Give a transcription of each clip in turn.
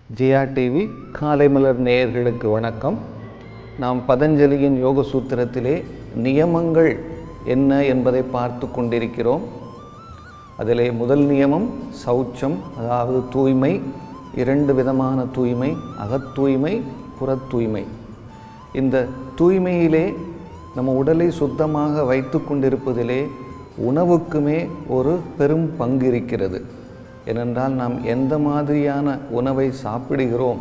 ஜியா TV காலை மலர் நேயர்களுக்கு வணக்கம். நாம் பதஞ்சலியின் யோக சூத்திரத்திலே நியமங்கள் என்ன என்பதை பார்த்து கொண்டிருக்கிறோம். அதிலே முதல் நியமம் சௌச்சம், அதாவது தூய்மை. இரண்டு விதமான தூய்மை, அகத்தூய்மை, புறத் தூய்மை. இந்த தூய்மையிலே நம்ம உடலை சுத்தமாக வைத்து கொண்டிருப்பதிலே உணவுக்குமே ஒரு பெரும் பங்கு இருக்கிறது. ஏனென்றால் நாம் எந்த மாதிரியான உணவை சாப்பிடுகிறோம்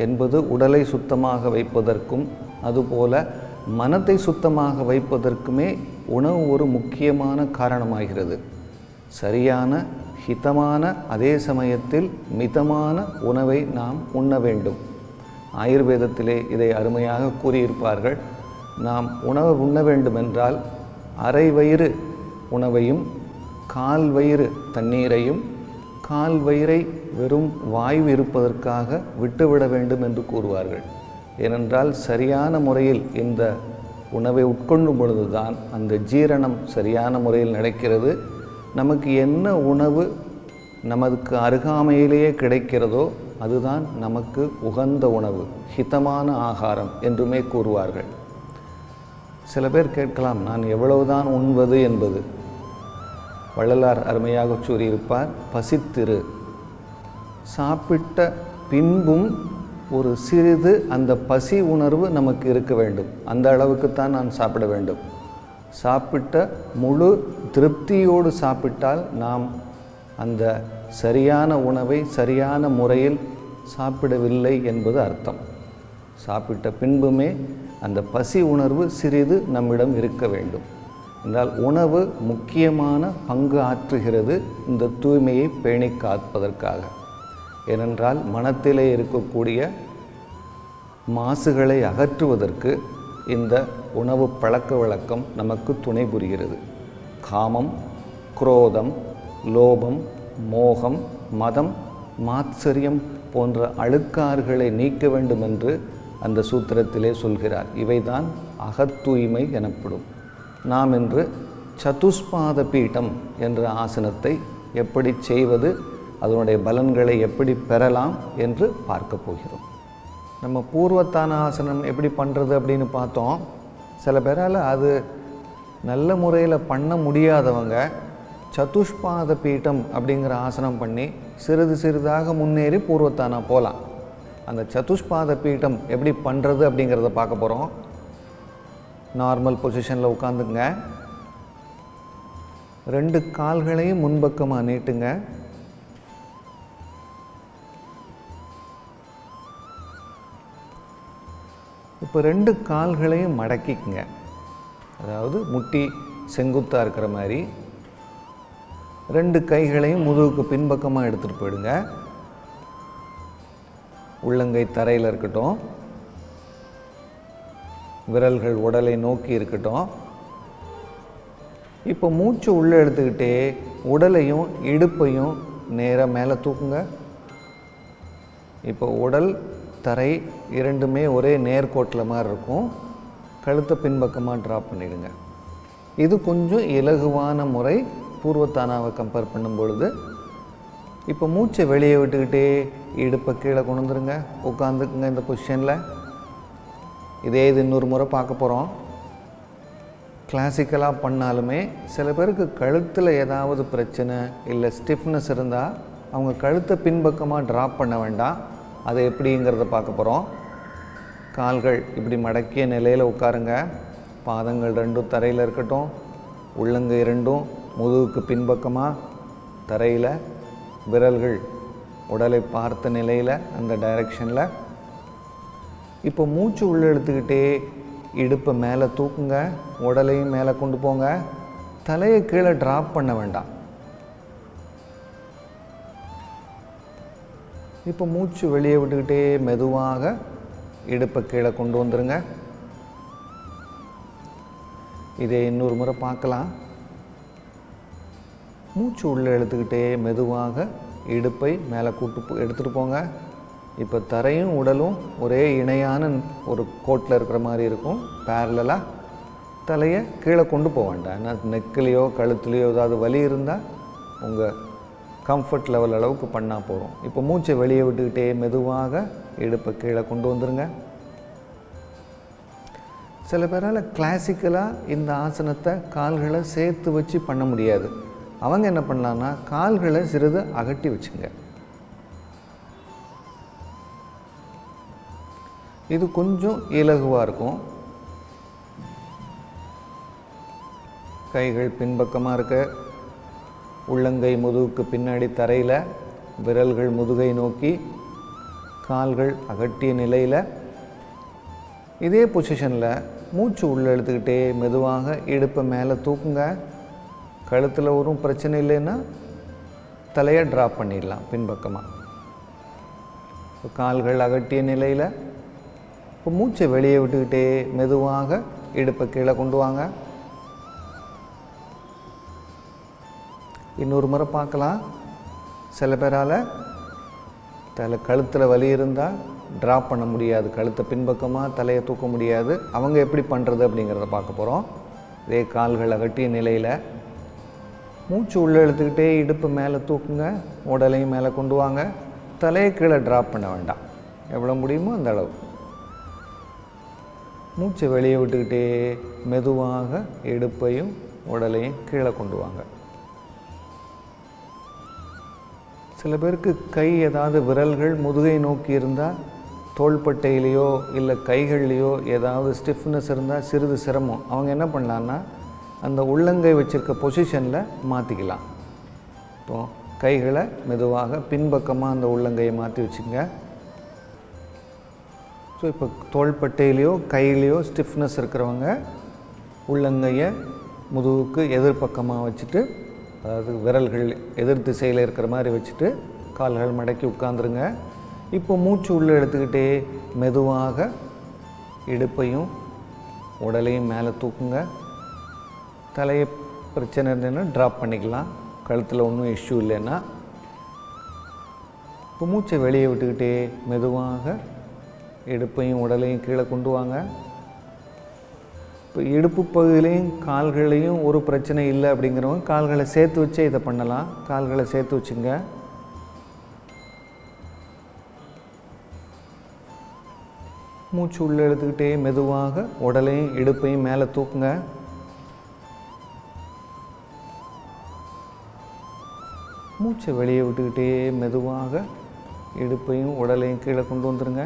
என்பது உடலை சுத்தமாக வைப்பதற்கும் அதுபோல மனத்தை சுத்தமாக வைப்பதற்குமே உணவு ஒரு முக்கியமான காரணமாகிறது. சரியான ஹிதமான அதே சமயத்தில் மிதமான உணவை நாம் உண்ண வேண்டும். ஆயுர்வேதத்திலே இதை அருமையாக கூறியிருப்பார்கள். நாம் உணவு உண்ண வேண்டுமென்றால் அரை வயிறு உணவையும் கால் வயிறு தண்ணீரையும் கால் வயிறை வெறும் வாயு இருப்பதற்காக விட்டுவிட வேண்டும் என்று கூறுவார்கள். ஏனென்றால் சரியான முறையில் இந்த உணவை உட்கொள்ளும் பொழுதுதான் அந்த ஜீரணம் சரியான முறையில் நடக்கிறது. நமக்கு என்ன உணவு நமக்கு அருகாமையிலேயே கிடைக்கிறதோ அதுதான் நமக்கு உகந்த உணவு, ஹிதமான ஆகாரம் என்றுமே கூறுவார்கள். சில பேர் கேட்கலாம், நான் எவ்வளவுதான் உண்பது என்பது. வள்ளலார் அருமையாக கூறியிருப்பார், பசித்திரு. சாப்பிட்ட பின்பும் ஒரு சிறிது அந்த பசி உணர்வு நமக்கு இருக்க வேண்டும். அந்த அளவுக்குத்தான் நான் சாப்பிட வேண்டும். சாப்பிட்ட முழு திருப்தியோடு சாப்பிட்டால் நாம் அந்த சரியான உணவை சரியான முறையில் சாப்பிடவில்லை என்பது அர்த்தம். சாப்பிட்ட பின்புமே அந்த பசி உணர்வு சிறிது நம்மிடம் இருக்க வேண்டும். என்றால் உணவு முக்கியமான பங்கு ஆற்றுகிறது இந்த தூய்மையை பேணி காப்பதற்காக. ஏனென்றால் மனத்திலே இருக்கக்கூடிய மாசுகளை அகற்றுவதற்கு இந்த உணவு பழக்க வழக்கம் நமக்கு துணை புரிகிறது. காமம், குரோதம், லோபம், மோகம், மதம், மாத்சரியம் போன்ற அழுக்காறுகளை நீக்க வேண்டும் என்று அந்த சூத்திரத்திலே சொல்கிறார். இவைதான் அகத்தூய்மை எனப்படும். நாம் இன்று சதுஷ்பாத பீடம் என்ற ஆசனத்தை எப்படி செய்வது, அதனுடைய பலன்களை எப்படி பெறலாம் என்று பார்க்க போகிறோம். நம்ம பூர்வத்தான ஆசனம் எப்படி பண்ணுறது அப்படின்னு பார்த்தோம். சில பேரால் அது நல்ல முறையில் பண்ண முடியாதவங்க சதுஷ்பாத பீடம் அப்படிங்கிற ஆசனம் பண்ணி சிறிது சிறிதாக முன்னேறி பூர்வத்தானா போகலாம். அந்த சதுஷ்பாத பீடம் எப்படி பண்ணுறது அப்படிங்கிறத பார்க்க போகிறோம். நார்மல் பொசிஷனில் உட்காந்துங்க. ரெண்டு கால்களையும் முன்பக்கமாக நீட்டுங்க. இப்போ ரெண்டு கால்களையும் மடக்கிக்குங்க. அதாவது முட்டி செங்குத்தாக இருக்கிற மாதிரி. ரெண்டு கைகளையும் முதுகுக்கு பின்பக்கமாக எடுத்துகிட்டு போயிடுங்க. உள்ளங்கை தரையில் இருக்கட்டும், விரல்கள் உடலை நோக்கி இருக்கட்டும். இப்போ மூச்சு உள்ளே எடுத்துக்கிட்டே உடலையும் இடுப்பையும் நேராக மேலே தூக்குங்க. இப்போ உடல் தரை இரண்டுமே ஒரே நேர்கோட்டில் மாதிரி இருக்கும். கழுத்தை பின்பக்கமாக ட்ராப் பண்ணிவிடுங்க. இது கொஞ்சம் இலகுவான முறை பூர்வத்தானாவை கம்பேர் பண்ணும் பொழுது. இப்போ மூச்சை வெளியே விட்டுக்கிட்டே இடுப்பை கீழே கொண்டு வந்துருங்க. உட்காந்துக்குங்க இந்த பொசிஷனில். இதே இது இன்னொரு முறை பார்க்க போகிறோம். கிளாசிக்கலாக பண்ணாலுமே சில பேருக்கு கழுத்தில் ஏதாவது பிரச்சனை இல்லை ஸ்டிஃப்னஸ் இருந்தால் அவங்க கழுத்தை பின்பக்கமாக ட்ராப் பண்ண வேண்டாம். அதை எப்படிங்கிறத பார்க்க போகிறோம். கால்கள் இப்படி மடக்கிய நிலையில் உட்காருங்க. பாதங்கள் ரெண்டும் தரையில் இருக்கட்டும். உள்ளங்கை இரண்டும் முதுகுக்கு பின்பக்கமாக தரையில், விரல்கள் உடலை பார்த்த நிலையில் அந்த டைரெக்ஷனில். இப்போ மூச்சு உள்ளே எடுத்துக்கிட்டே இடுப்பை மேலே தூக்குங்க. உடலையும் மேலே கொண்டு போங்க. தலையை கீழே ட்ராப் பண்ண வேண்டாம். இப்போ மூச்சு வெளியே விட்டுக்கிட்டே மெதுவாக இடுப்பை கீழே கொண்டு வந்துடுங்க. இதை இன்னொரு முறை பார்க்கலாம். மூச்சு உள்ளே எடுத்துக்கிட்டே மெதுவாக இடுப்பை மேலே எடுத்துகிட்டு போங்க. இப்போ தரையும் உடலும் ஒரே இணையான ஒரு கோட்டில் இருக்கிற மாதிரி இருக்கும். பேரலாக தலையை கீழே கொண்டு போக வேண்டாம். ஏன்னா நெக்கிலையோ கழுத்துலையோ ஏதாவது வலி இருந்தால் உங்கள் கம்ஃபர்ட் லெவல் அளவுக்கு பண்ணால் போதும். இப்போ மூச்சை வெளியே விட்டுக்கிட்டே மெதுவாக இடுப்பை கீழே கொண்டு வந்துருங்க. சில பேரால் கிளாசிக்கலாக இந்த ஆசனத்தை கால்களை சேர்த்து வச்சு பண்ண முடியாது. அவங்க என்ன பண்ணலான்னா கால்களை சிறிது அகட்டி வச்சுங்க. இது கொஞ்சம் இலகுவாக இருக்கும். கைகள் பின்பக்கமாக இருக்க, உள்ளங்கை முதுகுக்கு பின்னாடி தரையில், விரல்கள் முதுகை நோக்கி, கால்கள் அகட்டிய நிலையில். இதே பொசிஷனில் மூச்சு உள்ளே இழுத்துக்கிட்டே மெதுவாக இடுப்பை மேலே தூக்குங்க. கழுத்தில் ஒரு பிரச்சனை இல்லைன்னா தலையை ட்ராப் பண்ணிடலாம் பின்பக்கமாக. கால்கள் அகட்டிய நிலையில். இப்போ மூச்சை வெளியே விட்டுக்கிட்டே மெதுவாக இடுப்பை கீழே கொண்டு வாங்க. இன்னொரு முறை பார்க்கலாம். சில பேரால் கழுத்தில் வலி இருந்தால் ட்ராப் பண்ண முடியாது, கழுத்தை பின்பக்கமாக தலையை தூக்க முடியாது. அவங்க எப்படி பண்ணுறது அப்படிங்கிறத பார்க்க போகிறோம். இதே கால்கள் அகட்டிய நிலையில் மூச்சு உள்ளே இழுத்துக்கிட்டே இடுப்பு மேலே தூக்குங்க, உடலையும் மேலே கொண்டு வாங்க. தலையை கீழே ட்ராப் பண்ண வேண்டாம், எவ்வளோ முடியுமோ அந்த அளவு. மூச்சை வெளியே விட்டுக்கிட்டே மெதுவாக இடுப்பையும் உடலையும் கீழே கொண்டு வாங்க. சில பேருக்கு கை ஏதாவது விரல்கள் முதுகை நோக்கி இருந்தால் தோள்பட்டையிலையோ இல்லை கைகள்லையோ ஏதாவது ஸ்டிஃப்னஸ் இருந்தால் சிறிது சிரமம். அவங்க என்ன பண்ணலான்னா அந்த உள்ளங்கை வச்சுருக்க பொசிஷனில் மாற்றிக்கலாம். இப்போது கைகளை மெதுவாக பின்பக்கமாக அந்த உள்ளங்கையை மாற்றி வச்சுங்க. ஸோ இப்போ தோள்பட்டையிலையோ கையிலையோ ஸ்டிஃப்னஸ் இருக்கிறவங்க உள்ளங்கையை முதுகுக்கு எதிர்பக்கமாக வச்சுட்டு, அதாவது விரல்கள் எதிர் திசையில் இருக்கிற மாதிரி வச்சுட்டு கால்கள் மடக்கி உட்காந்துருங்க. இப்போ மூச்சு உள்ளே எடுத்துக்கிட்டே மெதுவாக இடுப்பையும் உடலையும் மேலே தூக்குங்க. தலையை பிரச்சனை இருந்ததுன்னா ட்ராப் பண்ணிக்கலாம், கழுத்தில் ஒன்றும் இஷ்யூ இல்லைன்னா. இப்போ மூச்சை வெளியே விட்டுக்கிட்டே மெதுவாக இடுப்பையும் உடலையும் கீழே கொண்டு வாங்க. இப்போ இடுப்பு பகுதியிலையும் கால்களையும் ஒரு பிரச்சனை இல்லை அப்படிங்கிறவங்க கால்களை சேர்த்து வச்சே இதை பண்ணலாம். கால்களை சேர்த்து வச்சுங்க. மூச்சு உள்ளே எடுத்துக்கிட்டே மெதுவாக உடலையும் இடுப்பையும் மேலே தூக்குங்க. மூச்சை வெளியே விட்டுக்கிட்டே மெதுவாக இடுப்பையும் உடலையும் கீழே கொண்டு வந்துடுங்க.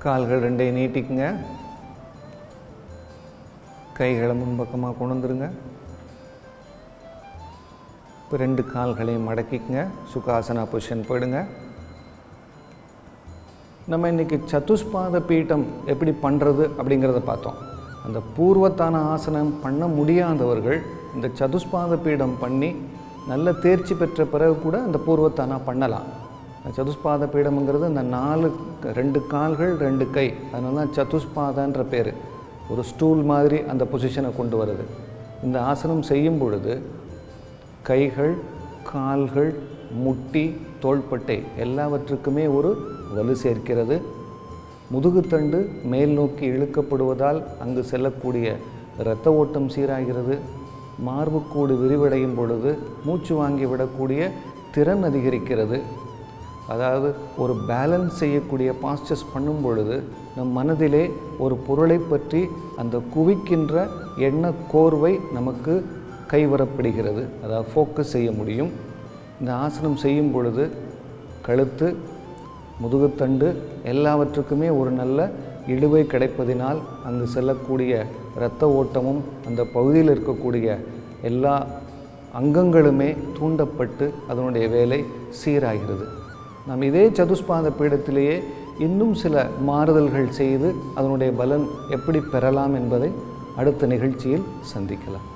கால்கள் ரெண்டையும் நீட்டிக்குங்க. கைகளை முன்பக்கமாக கொண்டு வந்துடுங்க. இப்போ 2 கால்களையும் மடக்கிக்குங்க. சுகாசனா பொசிஷன் போயிடுங்க. நம்ம இன்றைக்கி சதுஷ்பாத பீடம் எப்படி பண்ணுறது அப்படிங்கிறத பார்த்தோம். அந்த பூர்வத்தான ஆசனம் பண்ண முடியாதவர்கள் இந்த சதுஷ்பாத பீடம் பண்ணி நல்ல தேர்ச்சி பெற்ற பிறகு கூட அந்த பூர்வத்தானா பண்ணலாம். சதுஷ்பாத பீடம்ங்கிறது அந்த 2 கால்கள் 2 கை, அதனால தான் சதுஷ்பாதன்ற பேர். ஒரு ஸ்டூல் மாதிரி அந்த பொசிஷனை கொண்டு வருது. இந்த ஆசனம் செய்யும் பொழுது கைகள், கால்கள், முட்டி, தோள்பட்டை எல்லாவற்றுக்குமே ஒரு வலு சேர்க்கிறது. முதுகுத்தண்டு மேல் நோக்கி இழுக்கப்படுவதால் அங்கு செல்லக்கூடிய இரத்த ஓட்டம் சீராகிறது. மார்புக்கூடு விரிவடையும் பொழுது மூச்சு வாங்கி விடக்கூடிய திறன் அதிகரிக்கிறது. அதாவது ஒரு பேலன்ஸ் செய்யக்கூடிய பாஸ்டர்ஸ் பண்ணும் பொழுது நம் மனதிலே ஒரு பொருளை பற்றி அந்த குவிக்கின்ற எண்ண கோர்வை நமக்கு கைவரப்படுகிறது. அதாவது ஃபோக்கஸ் செய்ய முடியும். இந்த ஆசனம் செய்யும் பொழுது கழுத்து, முதுகுத்தண்டு எல்லாவற்றுக்குமே ஒரு நல்ல இழுவை கிடைப்பதினால் அங்கு செல்லக்கூடிய இரத்த ஓட்டமும் அந்த பகுதியில் இருக்கக்கூடிய எல்லா அங்கங்களுமே தூண்டப்பட்டு அதனுடைய வேலை சீராகிறது. நாம் இதே சதுஷ்பாத பீடத்திலேயே இன்னும் சில மாறுதல்கள் செய்து அதனுடைய பலன் எப்படி பெறலாம் என்பதை அடுத்த நிகழ்ச்சியில் சந்திக்கலாம்.